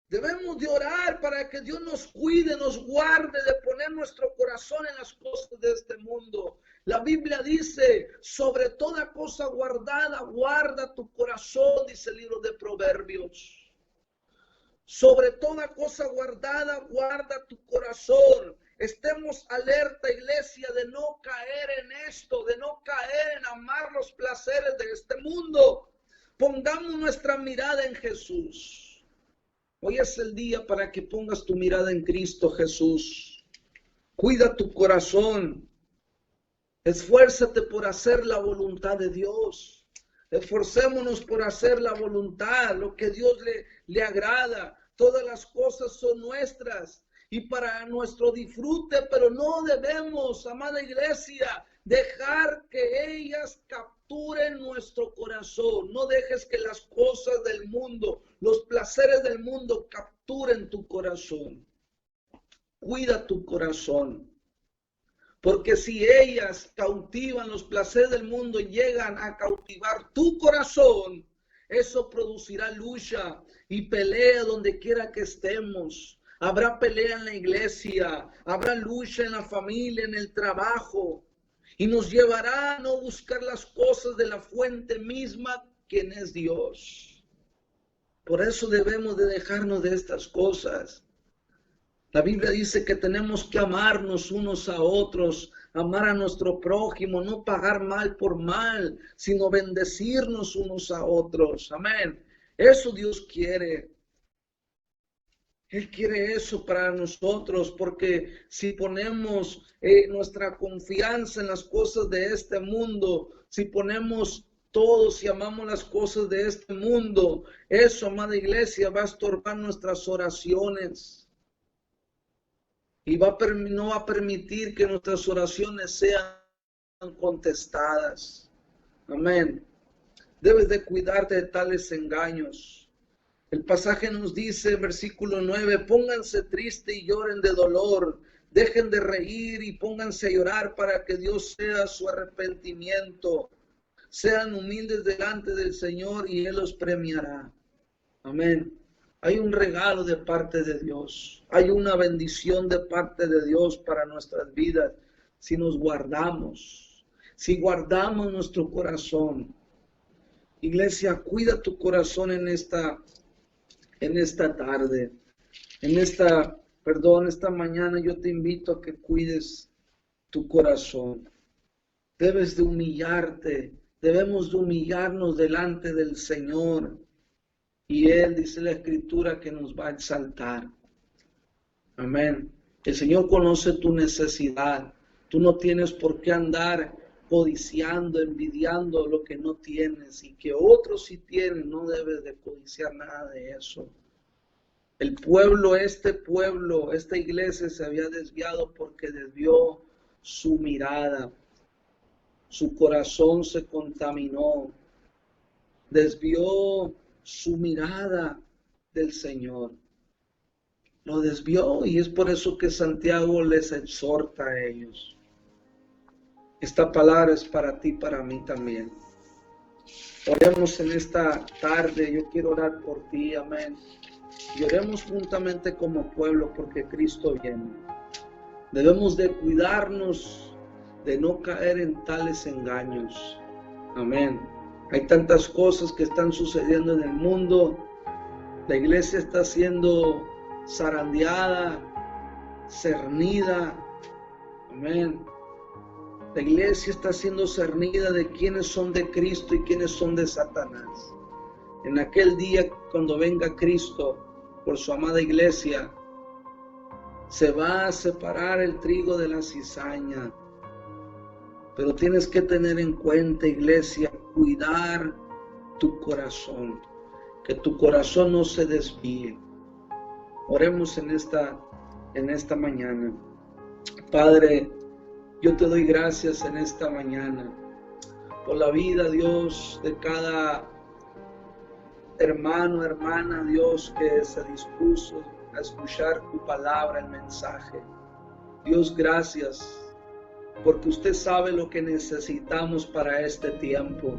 Debemos de orar para que Dios nos cuide, nos guarde de poner nuestro corazón en las cosas de este mundo. La Biblia dice, sobre toda cosa guardada, guarda tu corazón, dice el libro de Proverbios. Sobre toda cosa guardada, guarda tu corazón. Estemos alerta, iglesia, de no caer en esto, de no caer en amar los placeres de este mundo. Pongamos nuestra mirada en Jesús. Hoy es el día para que pongas tu mirada en Cristo Jesús. Cuida tu corazón. Esfuérzate por hacer la voluntad de Dios. Esforcémonos por hacer la voluntad, lo que Dios le agrada. Todas las cosas son nuestras y para nuestro disfrute, pero no debemos, amada iglesia, dejar que ellas capturen nuestro corazón. No dejes que las cosas del mundo, los placeres del mundo capturen tu corazón. Cuida tu corazón. Porque si ellas cautivan los placeres del mundo y llegan a cautivar tu corazón, eso producirá lucha y pelea donde quiera que estemos. Habrá pelea en la iglesia, habrá lucha en la familia, en el trabajo. Y nos llevará a no buscar las cosas de la fuente misma, quien es Dios. Por eso debemos de dejarnos de estas cosas. La Biblia dice que tenemos que amarnos unos a otros, amar a nuestro prójimo, no pagar mal por mal, sino bendecirnos unos a otros. Amén. Eso Dios quiere. Él quiere eso para nosotros, porque si ponemos nuestra confianza en las cosas de este mundo, si ponemos todos y amamos las cosas de este mundo, eso, amada iglesia, va a estorbar nuestras oraciones. Y no va a permitir que nuestras oraciones sean contestadas. Amén. Debes de cuidarte de tales engaños. El pasaje nos dice, versículo 9, pónganse tristes y lloren de dolor, dejen de reír y pónganse a llorar para que Dios sea su arrepentimiento. Sean humildes delante del Señor y Él los premiará. Amén. Hay un regalo de parte de Dios. Hay una bendición de parte de Dios para nuestras vidas si nos guardamos, si guardamos nuestro corazón. Iglesia, cuida tu corazón en esta tarde, esta mañana yo te invito a que cuides tu corazón. Debes de humillarte, debemos de humillarnos delante del Señor. Y Él, dice la Escritura, que nos va a exaltar. Amén. El Señor conoce tu necesidad. Tú no tienes por qué andar codiciando, envidiando lo que no tienes. Y que otros sí tienen, no debes de codiciar nada de eso. El pueblo, esta iglesia se había desviado porque desvió su mirada. Su corazón se contaminó. Desvió su mirada del Señor. Lo desvió y es por eso que Santiago les exhorta a ellos. Esta palabra es para ti, para mí también. Oremos en esta tarde. Yo quiero orar por ti. Amén. Y oremos juntamente como pueblo porque Cristo viene. Debemos de cuidarnos de no caer en tales engaños. Amén. Hay tantas cosas que están sucediendo en el mundo. La iglesia está siendo zarandeada, cernida. Amén. La iglesia está siendo cernida de quiénes son de Cristo y quiénes son de Satanás. En aquel día, cuando venga Cristo por su amada iglesia, se va a separar el trigo de la cizaña. Pero tienes que tener en cuenta, iglesia, cuidar tu corazón, que tu corazón no se desvíe. Oremos en esta mañana. Padre, yo te doy gracias en esta mañana por la vida, Dios, de cada hermano, hermana, Dios, que se dispuso a escuchar tu palabra, el mensaje. Dios, gracias, porque usted sabe lo que necesitamos para este tiempo.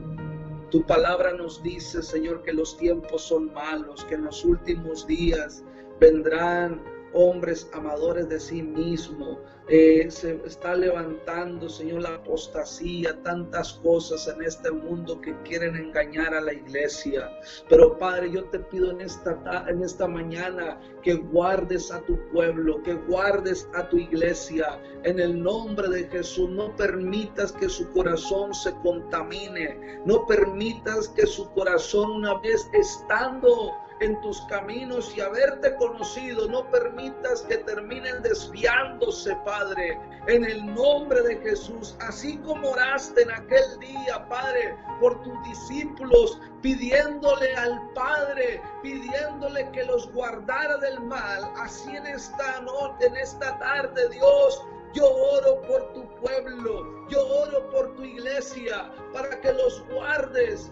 Tu palabra nos dice, Señor, que los tiempos son malos, que en los últimos días vendrán hombres amadores de sí mismos. Se está levantando, Señor, la apostasía, tantas cosas en este mundo que quieren engañar a la iglesia. Pero Padre, yo te pido en esta mañana que guardes a tu pueblo, que guardes a tu iglesia. En el nombre de Jesús, no permitas que su corazón se contamine. No permitas que su corazón, una vez estando en tus caminos y haberte conocido, no permitas que terminen desviándose, Padre, en el nombre de Jesús. Así como oraste en aquel día, Padre, por tus discípulos, pidiéndole al Padre, pidiéndole que los guardara del mal, así en esta tarde, Dios, yo oro por tu pueblo, yo oro por tu iglesia, para que los guardes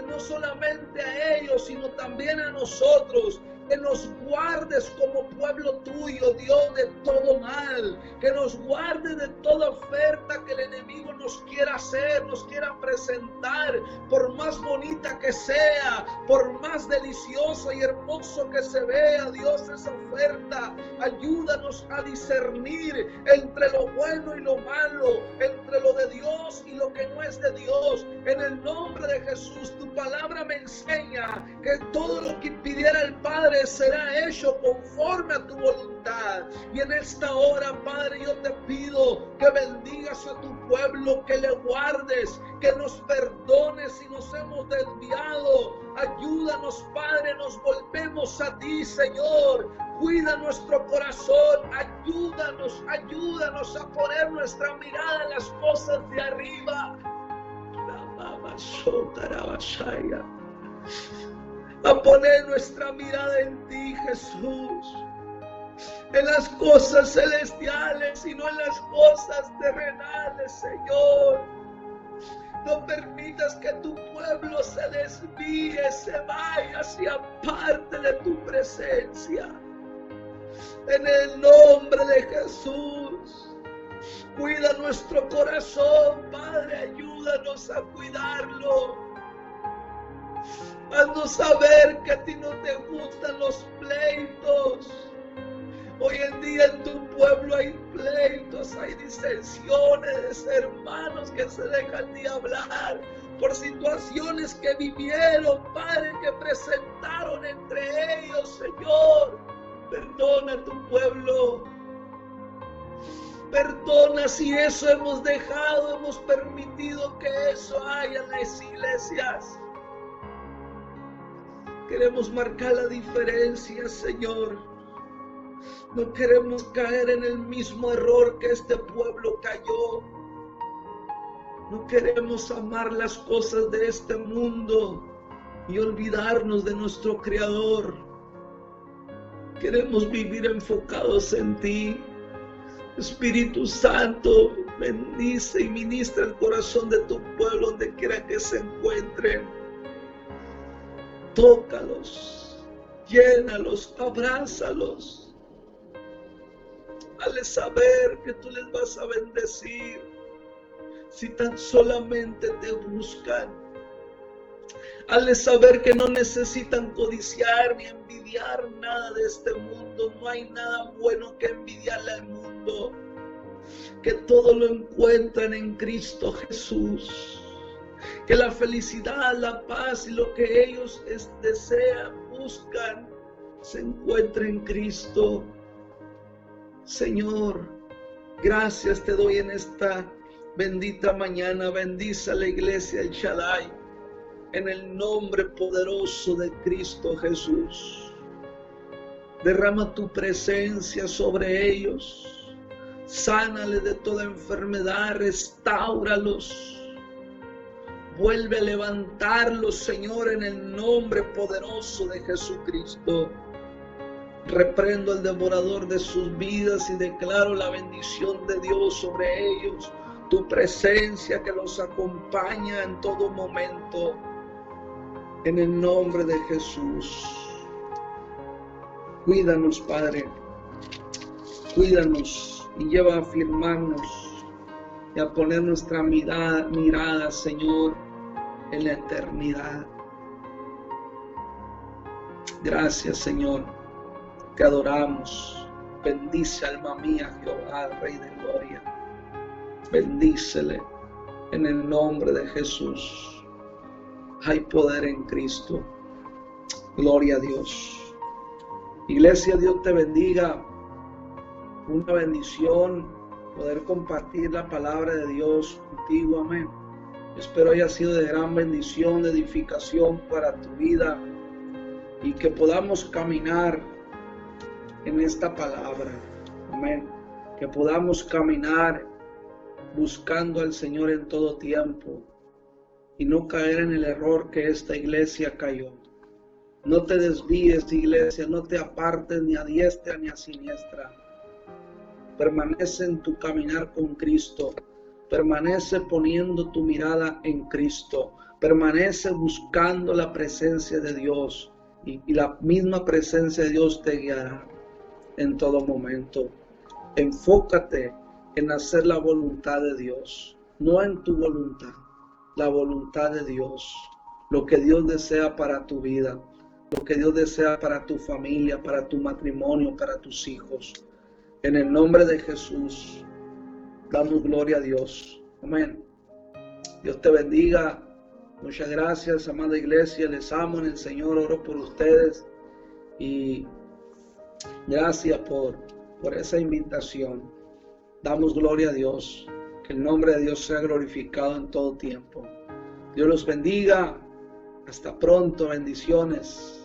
no solamente a ellos, sino también a nosotros. Que nos guardes como pueblo tuyo, Dios, de todo mal. Que nos guardes de toda oferta que el enemigo nos quiera hacer, nos quiera presentar, por más bonita que sea, por más delicioso y hermoso que se vea, Dios, esa oferta. Ayúdanos a discernir entre lo bueno y lo malo, entre lo de Dios y lo que no es de Dios. En el nombre de Jesús, tu palabra me enseña que todo lo que pidiera el Padre será hecho conforme a tu voluntad. Y en esta hora, Padre, yo te pido que bendigas a tu pueblo, que le guardes, que nos perdones si nos hemos desviado. Ayúdanos, Padre, nos volvemos a ti, Señor. Cuida nuestro corazón, ayúdanos a poner nuestra mirada en las cosas de arriba. A poner nuestra mirada en ti, Jesús, en las cosas celestiales y no en las cosas terrenales, Señor. No permitas que tu pueblo se desvíe, se vaya, se aparte de tu presencia. En el nombre de Jesús, cuida nuestro corazón, Padre, ayúdanos a cuidarlo. Haznos saber que a ti no te gustan los pleitos. Hoy en día en tu pueblo hay pleitos, hay disensiones, hermanos que se dejan de hablar por situaciones que vivieron, Padre, que presentaron entre ellos, Señor. Perdona a tu pueblo. Perdona si eso hemos dejado, hemos permitido que eso haya en las iglesias. Queremos marcar la diferencia, Señor. No queremos caer en el mismo error que este pueblo cayó. No queremos amar las cosas de este mundo y olvidarnos de nuestro Creador. Queremos vivir enfocados en ti. Espíritu Santo, bendice y ministra el corazón de tu pueblo donde quiera que se encuentren. Tócalos, llénalos, abrázalos. Hazles saber que tú les vas a bendecir si tan solamente te buscan. Hazles saber que no necesitan codiciar ni envidiar nada de este mundo. No hay nada bueno que envidiarle al mundo. Que todo lo encuentran en Cristo Jesús. Que la felicidad, la paz y lo que ellos desean, buscan, se encuentre en Cristo. Señor, gracias te doy en esta bendita mañana. Bendice a la iglesia El Shaddai en el nombre poderoso de Cristo Jesús. Derrama tu presencia sobre ellos. Sánales de toda enfermedad, restáuralos. Vuelve a levantarlos, Señor, en el nombre poderoso de Jesucristo. Reprendo al devorador de sus vidas y declaro la bendición de Dios sobre ellos. Tu presencia que los acompaña en todo momento. En el nombre de Jesús. Cuídanos, Padre. Cuídanos y lleva a afirmarnos y a poner nuestra mirada, Señor, en la eternidad. Gracias, Señor. Te adoramos. Bendice, alma mía, Jehová, Rey de gloria. Bendícele en el nombre de Jesús. Hay poder en Cristo. Gloria a Dios. Iglesia, Dios te bendiga. Una bendición poder compartir la palabra de Dios contigo. Amén. Espero haya sido de gran bendición, de edificación para tu vida y que podamos caminar en esta palabra. Amén. Que podamos caminar buscando al Señor en todo tiempo y no caer en el error que esta iglesia cayó. No te desvíes, iglesia, no te apartes ni a diestra ni a siniestra. Permanece en tu caminar con Cristo. Permanece poniendo tu mirada en Cristo. Permanece buscando la presencia de Dios. Y la misma presencia de Dios te guiará en todo momento. Enfócate en hacer la voluntad de Dios. No en tu voluntad. La voluntad de Dios. Lo que Dios desea para tu vida. Lo que Dios desea para tu familia, para tu matrimonio, para tus hijos. En el nombre de Jesús, damos gloria a Dios. Amén. Dios te bendiga. Muchas gracias, amada iglesia. Les amo en el Señor. Oro por ustedes. Y gracias por esa invitación. Damos gloria a Dios. Que el nombre de Dios sea glorificado en todo tiempo. Dios los bendiga. Hasta pronto. Bendiciones.